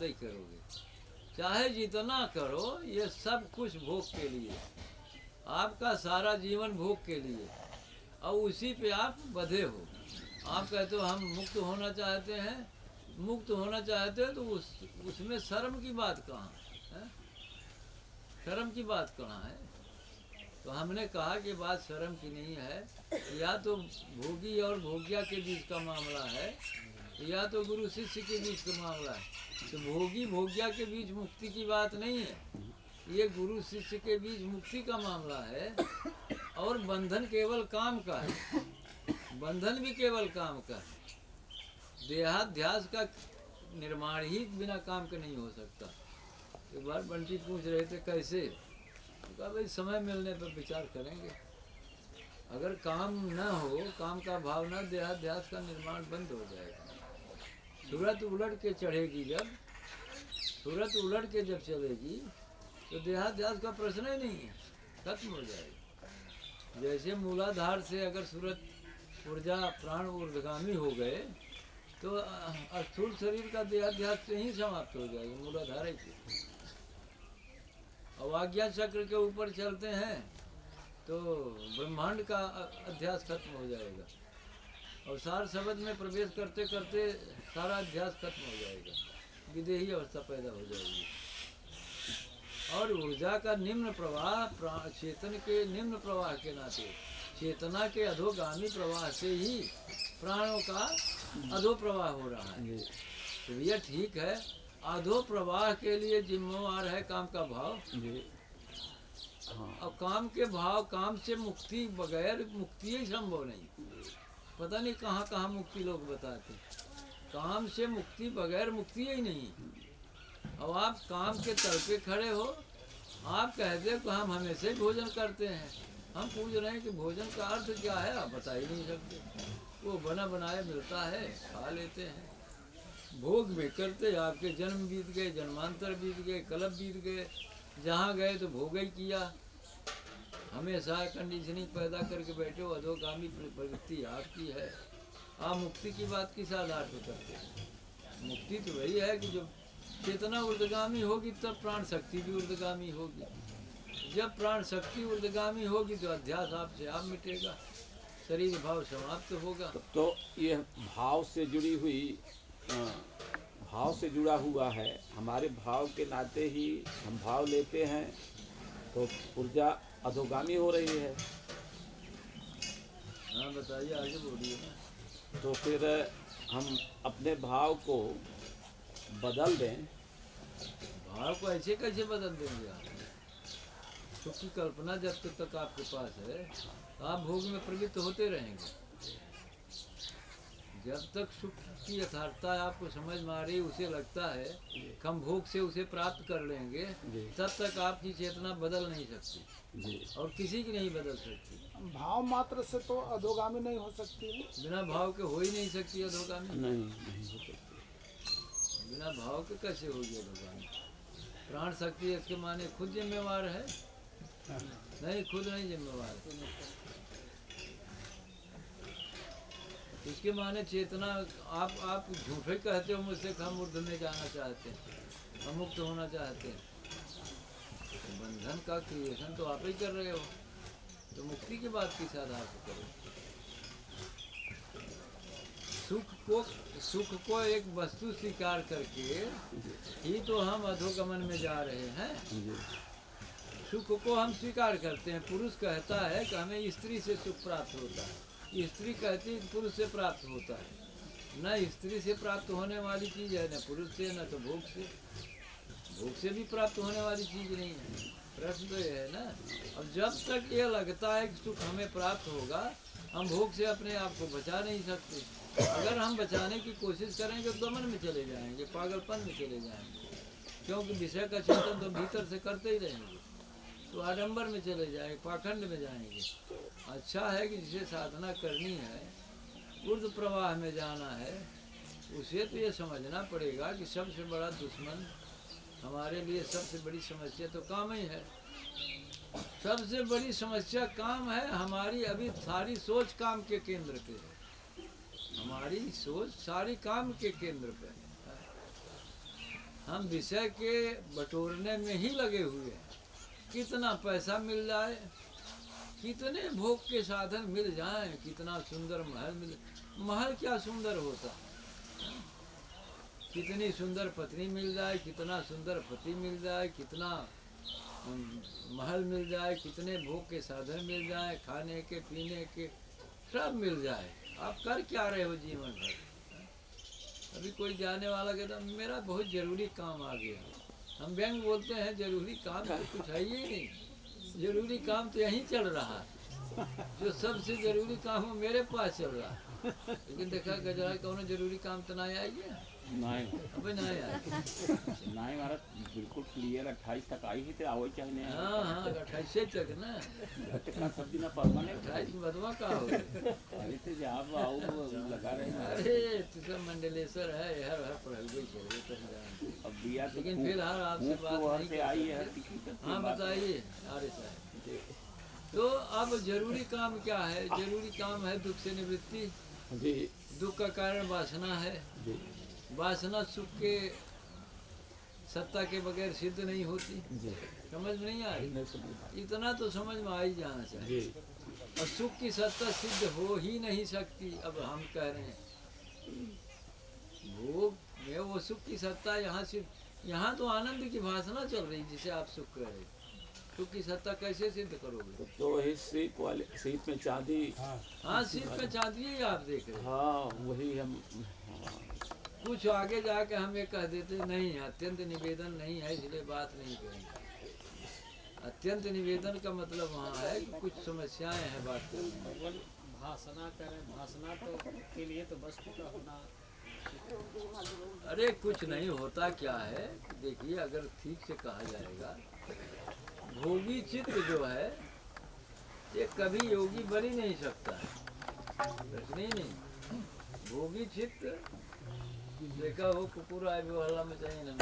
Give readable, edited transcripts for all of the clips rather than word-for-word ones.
ही करोगे, चाहे जितना करो, ये सब कुछ भोग के लिए, आपका सारा जीवन भोग के लिए, और उसी पे आप बंधे हो। आप कहते हो हम मुक्त होना चाहते हैं, मुक्त होना चाहते हो तो उसमें शर्म की बात कहाँ है? शर्म की बात कहाँ है? तो हमने कहा कि बात शर्म की नहीं है, या तो भोगी और भोग्या के बीच का मामला है, या तो गुरु शिष्य के बीच का मामला है। तो भोगी भोग्या के बीच मुक्ति की बात नहीं है, ये गुरु शिष्य के बीच मुक्ति का मामला है। और बंधन केवल काम का है, बंधन भी केवल काम का है। देहाध्यास का निर्माण ही बिना काम के नहीं हो सकता। एक बार बंटी पूछ रहे थे कैसे, कहा भाई समय मिलने पर विचार करेंगे। अगर काम न हो, काम का भाव न, देहाध्यास का निर्माण बंद हो जाएगा। सूरत उलट के चढ़ेगी जब, सूरत उलट के जब चलेगी तो देहाध्यास का प्रश्न ही नहीं है, खत्म हो जाएगा। जैसे मूलाधार से अगर सूरत ऊर्जा प्राण ऊर्ध्वगामी हो गए तो स्थूल शरीर का देहाध्यास से ही समाप्त हो जाएगा, मूलाधार की। अवाज्ञा चक्र के ऊपर चलते हैं तो ब्रह्मांड का अध्यास खत्म हो जाएगा, और सार शब्द में प्रवेश करते करते सारा अध्यास खत्म हो जाएगा, विदेही अवस्था पैदा हो जाएगी। और ऊर्जा का निम्न प्रवाह चेतन के निम्न प्रवाह के नाते, चेतना के अधोगामी प्रवाह से ही प्राणों का अधो प्रवाह हो रहा है। तो यह ठीक है, अधो प्रवाह के लिए जिम्मेवार है काम का भाव। और काम के भाव, काम से मुक्ति बगैर मुक्ति ही संभव नहीं। पता नहीं कहाँ कहाँ मुक्ति लोग बताते, काम से मुक्ति बगैर मुक्ति ही नहीं। अब आप काम के तल पे खड़े हो, आप कहते हो कि हम हमेशा ही भोजन करते हैं, हम पूछ रहे हैं कि भोजन का अर्थ क्या है, आप बता ही नहीं सकते। वो बना बनाया मिलता है, खा लेते हैं, भोग भी करते। आपके जन्म बीत गए, जन्मांतर बीत गए, कल्प बीत गए, जहाँ गए तो भोग ही किया। हमेशा कंडीशनिंग पैदा करके बैठे हो, अधोगामी प्रवृत्ति आपकी है। आप मुक्ति की बात किस आधार पर करते हैं? मुक्ति तो वही है कि जब चेतना ऊर्ध्वगामी होगी तब प्राण शक्ति भी ऊर्ध्वगामी होगी। जब प्राण शक्ति ऊर्ध्वगामी होगी तो अध्यास आपसे आप मिटेगा, शरीर भाव समाप्त होगा। तो ये भाव से जुड़ी हुई, भाव से जुड़ा हुआ है। हमारे भाव के नाते ही हम भाव लेते हैं तो ऊर्जा अधोगामी हो रही है। हाँ बताइए, आगे बोलिए ना। तो फिर हम अपने भाव को बदल दें। भाव को ऐसे कैसे बदल देंगे आप? सुख की कल्पना जब तक आपके पास है आप भोग में प्रवृत्त होते रहेंगे। जब तक सुख की यथार्थता आपको समझ में आ रही, उसे लगता है कि हम भोग से उसे प्राप्त कर लेंगे, तब तक आपकी चेतना बदल नहीं सकती जी। और किसी की नहीं बदल सकती। भाव मात्र से तो अधोगामी नहीं हो सकती है। बिना भाव के हो ही नहीं सकती अधोगामी। नहीं हो सकती। बिना भाव के कैसे होगी अधोगामी? प्राण शक्ति इसके माने खुद जिम्मेवार है? नहीं, खुद नहीं जिम्मेवार। इसके माने चेतना आप झूठे कहते हो मुझसे कि हम ऊर्ध्व में जाना चाहते हैं, हम मुक्त होना चाहते हैं। तो बंधन का क्रिएशन तो आप ही कर रहे हो, तो मुक्ति की बात किस आधार पर करो? सुख को एक वस्तु स्वीकार करके ही तो हम अधोगमन में जा रहे हैं। सुख को हम स्वीकार करते हैं। पुरुष कहता है कि हमें स्त्री से सुख प्राप्त होता है, स्त्री कहती है पुरुष से प्राप्त होता है। न स्त्री से प्राप्त होने वाली चीज़ है, न पुरुष से, न तो भोग से। भोग से भी प्राप्त होने वाली चीज़ नहीं है। प्रश्न तो ये है ना। अब जब तक ये लगता है कि सुख हमें प्राप्त होगा, हम भोग से अपने आप को बचा नहीं सकते। अगर हम बचाने की कोशिश करेंगे तो दमन में चले जाएंगे, पागलपन में चले जाएंगे, क्योंकि विषय का चिंतन तो भीतर से करते ही रहेंगे, तो आडंबर में चले जाएंगे, पाखंड में जाएंगे। अच्छा है कि जिसे साधना करनी है, ऊर्ध्व प्रवाह में जाना है, उसे तो ये समझना पड़ेगा कि सबसे बड़ा दुश्मन हमारे लिए, सबसे बड़ी समस्या तो काम ही है। सबसे बड़ी समस्या काम है। हमारी अभी सारी सोच काम के केंद्र पे है। हमारी सोच सारी काम के केंद्र पे है। हम विषय के बटोरने में ही लगे हुए हैं। कितना पैसा मिल जाए, कितने भोग के साधन मिल जाएं, कितना सुंदर महल मिल, महल क्या सुंदर होता, कितनी सुंदर पत्नी मिल जाए, कितना सुंदर पति मिल जाए, कितना महल मिल जाए, कितने भोग के साधन मिल जाए, खाने के पीने के सब मिल जाए, आप कर क्या रहे हो जीवन भर। अभी कोई जाने वाला कहता मेरा बहुत जरूरी काम आ गया, हम व्यंग बोलते हैं जरूरी काम तो कुछ है ही नहीं, जरूरी काम तो यहीं चल रहा है, जो सबसे जरूरी काम हो मेरे पास चल रहा है। लेकिन देखा गजरा कौन जरूरी काम तो ना आइए, नहीं अबे ना यार, नहीं महाराज बिल्कुल क्लियर 28 तक आई ही थे आवो चाहिए। हाँ हाँ 28 तक ना, कितना सब दिन परमानेंट 28 में बदवा का हो गया। अरे तो जब आओ लगा रहे हैं। अरे तू सब मंडलेश्वर है, हर हर प्रभु चले तो जानते। अब बिया तो लेकिन फिलहाल आपसे बात नहीं से आई है करते। हाँ बताइए अरे साहब। तो अब जरूरी काम क्या है, जरूरी काम है दुख से निवृत्ति। जी दुख का कारण वासना है, जी वासना सुख के सत्ता के बगैर सिद्ध नहीं होती। जी समझ में नहीं आ रही, इतना तो समझ में आ ही जाना चाहिए। जी और सुख की सत्ता सिद्ध हो ही नहीं सकती। अब हम कह रहे हैं भोग में वो सुख की सत्ता यहाँ सिर्फ, यहाँ तो आनंद की भाषणा चल रही जिसे आप सुख कह रहे, सुख की सत्ता कैसे सिद्ध करोगे। तो वही सीप वाले सीप में चांदी। हाँ सिर्फ पे चांदी ही आप देख रहे हैं। हाँ वही हम कुछ आगे जाके हम ये कह देते नहीं अत्यंत निवेदन नहीं है इसलिए बात नहीं करेंगे। अत्यंत निवेदन का मतलब वहाँ है कि कुछ समस्याएं हैं बात करने में। भाषणा करें, भाषणा तो के लिए तो वस्तु का होना। अरे कुछ नहीं होता क्या है, देखिए अगर ठीक से कहा जाएगा भोगी चित्त जो है ये कभी योगी बन ही नहीं सकता है, प्रश्न ही नहीं। भोगी चित्त देखा हो कुकुर आए वो हल्ला में चाहिए ना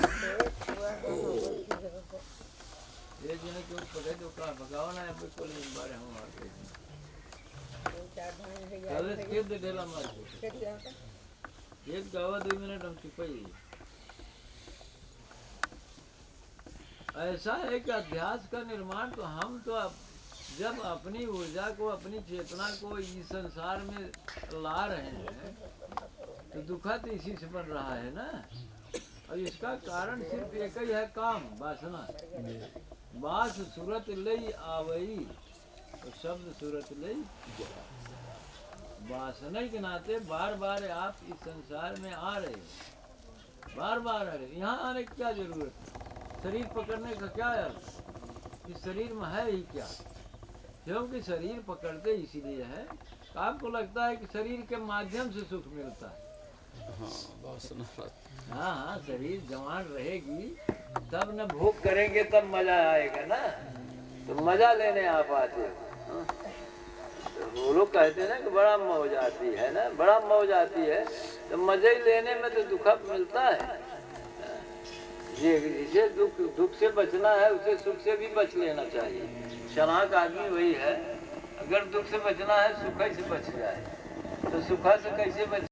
ये जने क्यों पकड़े तो कहा भगाओ ना यहाँ पे कोई बारे हम आते कल के दे डेला मार एक गावा 2 मिनट हम चुपाई। ऐसा है कि अध्यास का निर्माण तो हम तो जब अपनी ऊर्जा को अपनी चेतना को इस संसार में ला रहे हैं तो दुखा तो इसी से बन रहा है ना। और इसका कारण सिर्फ एक ही है काम, वासना। बास सूरत लई आवई तो शब्द सूरत लई वासना के नाते बार बार आप इस संसार में आ रहे हो, बार बार आ रहे। यहाँ आने की क्या जरूरत है, शरीर पकड़ने का क्या अर्थ, इस शरीर में है ही क्या। क्योंकि शरीर पकड़ते इसीलिए है आपको लगता है कि शरीर के माध्यम से सुख मिलता है। हाँ हाँ शरीर जवान रहेगी तब न भोग करेंगे तब मजा आएगा ना, तो मजा लेने आप आते हो। तो वो लोग कहते हैं ना कि बड़ा मौज आती है ना, बड़ा मौज आती है तो मजे लेने में तो दुख मिलता है। जिसे दुख से बचना है उसे सुख से भी बच लेना चाहिए। चालाक आदमी वही है, अगर दुख से बचना है सुख से बच जाए तो सुखा से कैसे बच